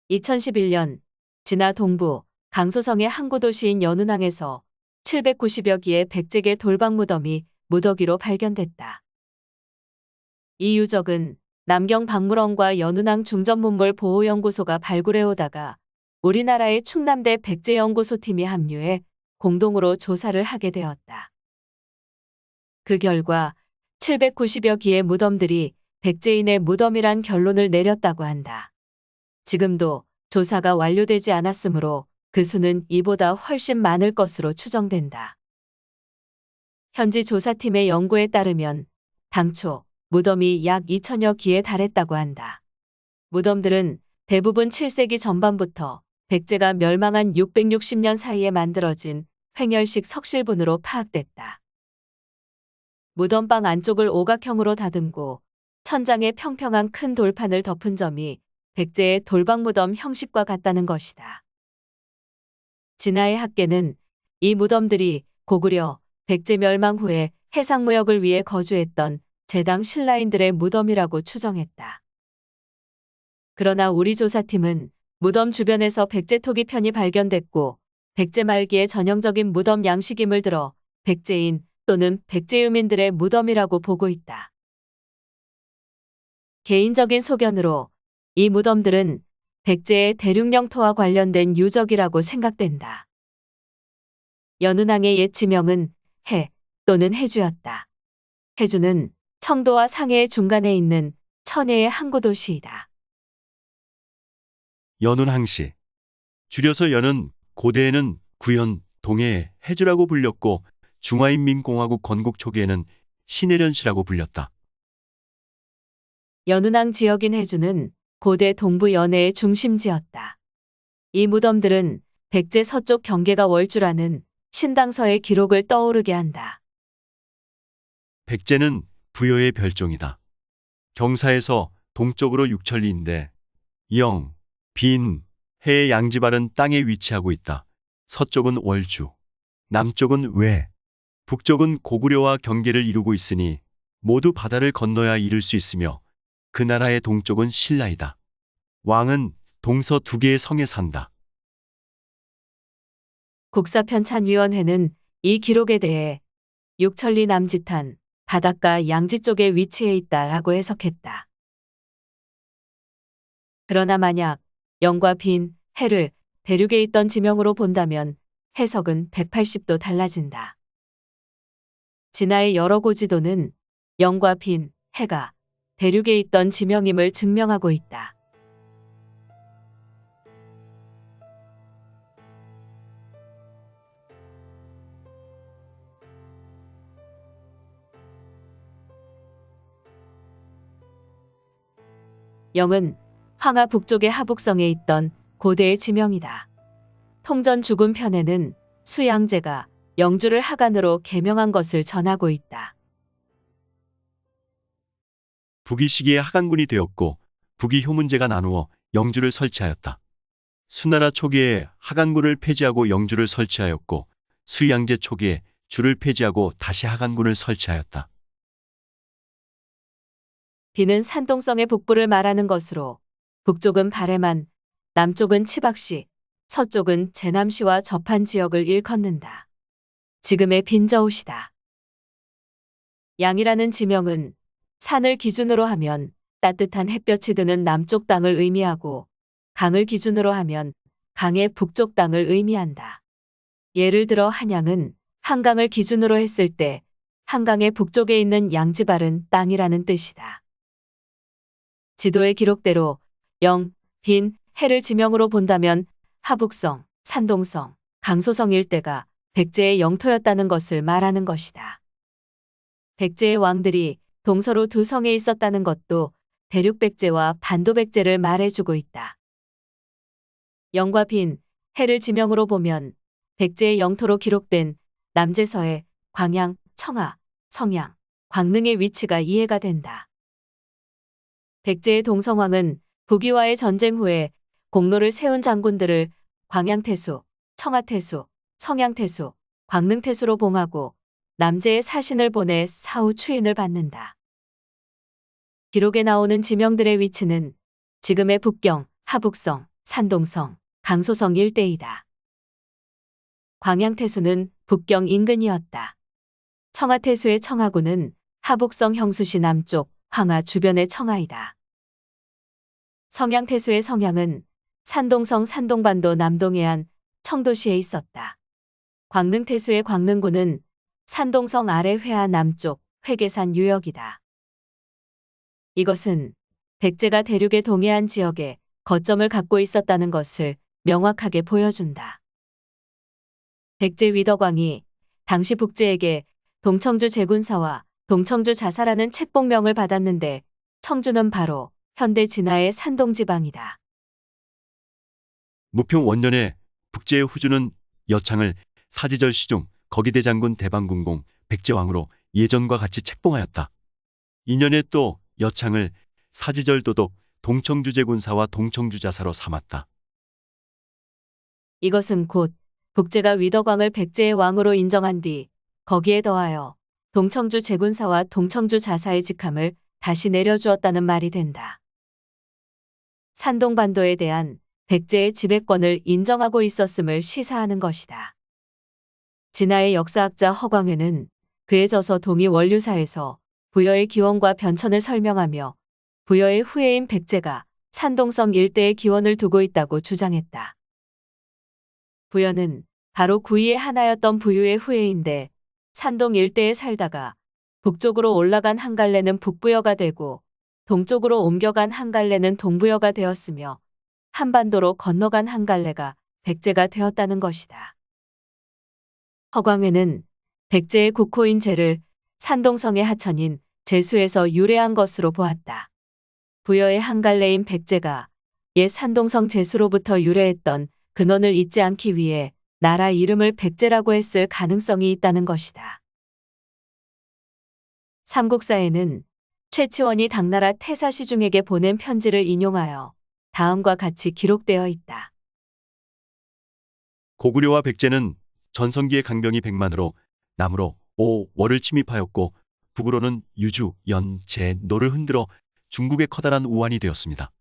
2011년 진화 동부 강소성의 항구 도시인 연운항에서 790여 기의 백제계 돌박 무덤이 무더기로 발견됐다. 이 유적은 남경박물원과 연운항 중전문물 보호연구소가 발굴해오다가 우리나라의 충남대 백제연구소팀이 합류해 공동으로 조사를 하게 되었다. 그 결과 790여 기의 무덤들이 백제인의 무덤이란 결론을 내렸다고 한다. 지금도 조사가 완료되지 않았으므로 그 수는 이보다 훨씬 많을 것으로 추정된다. 현지 조사팀의 연구에 따르면 당초 무덤이 약 2천여 기에 달했다고 한다. 무덤들은 대부분 7세기 전반부터 백제가 멸망한 660년 사이에 만들어진 횡열식 석실분으로 파악됐다. 무덤방 안쪽을 오각형으로 다듬고 천장에 평평한 큰 돌판을 덮은 점이 백제의 돌박무덤 형식과 같다는 것이다. 진화의 학계는 이 무덤들이 고구려 백제 멸망 후에 해상무역을 위해 거주했던 제당 신라인들의 무덤이라고 추정했다. 그러나 우리 조사팀은 무덤 주변에서 백제 토기편이 발견됐고 백제 말기의 전형적인 무덤 양식임을 들어 백제인 또는 백제유민들의 무덤이라고 보고 있다. 개인적인 소견으로 이 무덤들은 백제의 대륙 영토와 관련된 유적이라고 생각된다. 연운항의 옛 지명은 해 또는 해주였다. 해주는 청도와 상해의 중간에 있는 천혜의 항구 도시이다. 연운항시. 줄여서 연은 고대에는 구현, 동해의 해주라고 불렸고 중화인민공화국 건국 초기에는 신해련시라고 불렸다. 연운항 지역인 해주는 고대 동부 연해의 중심지였다. 이 무덤들은 백제 서쪽 경계가 월주라는 신당서의 기록을 떠오르게 한다. 백제는 부여의 별종이다. 경사에서 동쪽으로 6천리인데 영, 빈, 해의 양지발은 땅에 위치하고 있다. 서쪽은 월주, 남쪽은 외, 북쪽은 고구려와 경계를 이루고 있으니 모두 바다를 건너야 이룰 수 있으며 그 나라의 동쪽은 신라이다. 왕은 동서 두 개의 성에 산다. 국사편찬위원회는 이 기록에 대해 육천리 남짓한 바닷가 양지 쪽에 위치해 있다라고 해석했다. 그러나 만약 영과 빈, 해를 대륙에 있던 지명으로 본다면 해석은 180도 달라진다. 진화의 여러 고지도는 영과 빈, 해가 대륙에 있던 지명임을 증명하고 있다. 영은 황하 북쪽의 하북성에 있던 고대의 지명이다. 통전 죽음 편에는 수양제가 영주를 하간으로 개명한 것을 전하고 있다. 북이 시기에 하간군이 되었고 북이 효문제가 나누어 영주를 설치하였다. 수나라 초기에 하간군을 폐지하고 영주를 설치하였고 수양제 초기에 주를 폐지하고 다시 하간군을 설치하였다. 비는 산동성의 북부를 말하는 것으로 북쪽은 바레만, 남쪽은 치박시, 서쪽은 제남시와 접한 지역을 일컫는다. 지금의 빈저우시다. 양이라는 지명은 산을 기준으로 하면 따뜻한 햇볕이 드는 남쪽 땅을 의미하고 강을 기준으로 하면 강의 북쪽 땅을 의미한다. 예를 들어 한양은 한강을 기준으로 했을 때 한강의 북쪽에 있는 양지발은 땅이라는 뜻이다. 지도의 기록대로 영, 빈, 해를 지명으로 본다면 하북성, 산동성, 강소성 일대가 백제의 영토였다는 것을 말하는 것이다. 백제의 왕들이 동서로 두 성에 있었다는 것도 대륙 백제와 반도 백제를 말해주고 있다. 영과 빈, 해를 지명으로 보면 백제의 영토로 기록된 남제서의 광양, 청하, 성양, 광릉의 위치가 이해가 된다. 백제의 동성왕은 북위와의 전쟁 후에 공로를 세운 장군들을 광양태수, 청하태수, 성양태수, 광릉태수로 봉하고 남제의 사신을 보내 사후 추인을 받는다. 기록에 나오는 지명들의 위치는 지금의 북경, 하북성, 산동성, 강소성 일대이다. 광양태수는 북경 인근이었다. 청하태수의 청하군은 하북성 형수시 남쪽 황하 주변의 청하이다. 성양태수의 성양은 산동성 산동반도 남동해안 청도시에 있었다. 광능태수의 광능군은 산동성 아래 회하 남쪽 회계산 유역이다. 이것은 백제가 대륙의 동해안 지역에 거점을 갖고 있었다는 것을 명확하게 보여준다. 백제 위덕왕이 당시 북제에게 동청주 제군사와 동청주 자사라는 책봉명을 받았는데 청주는 바로 현대 진화의 산동지방이다. 무평 원년에 북제의 후주는 여창을 사지절 시중 거기대 장군 대방군공 백제왕으로 예전과 같이 책봉하였다. 2년에 또 여창을 사지절 도독 동청주 제군사와 동청주 자사로 삼았다. 이것은 곧 북제가 위덕왕을 백제의 왕으로 인정한 뒤 거기에 더하여 동청주 제군사와 동청주 자사의 직함을 다시 내려주었다는 말이 된다. 산동반도에 대한 백제의 지배권을 인정하고 있었음을 시사하는 것이다. 진화의 역사학자 허광회는 그에 져서 동이 원류사에서 부여의 기원과 변천을 설명하며 부여의 후예인 백제가 산동성 일대의 기원을 두고 있다고 주장했다. 부여는 바로 구이의 하나였던 부유의 후예인데 산동 일대에 살다가 북쪽으로 올라간 한갈래는 북부여가 되고 동쪽으로 옮겨간 한갈래는 동부여가 되었으며 한반도로 건너간 한갈래가 백제가 되었다는 것이다. 허광회는 백제의 국호인 제를 산동성의 하천인 제수에서 유래한 것으로 보았다. 부여의 한갈래인 백제가 옛 산동성 제수로부터 유래했던 근원을 잊지 않기 위해 나라 이름을 백제라고 했을 가능성이 있다는 것이다. 삼국사에는 최치원이 당나라 태사시중에게 보낸 편지를 인용하여 다음과 같이 기록되어 있다. 고구려와 백제는 전성기의 강병이 100만으로 남으로 월을 침입하였고 북으로는 유주, 연, 제, 노를 흔들어 중국의 커다란 우환이 되었습니다.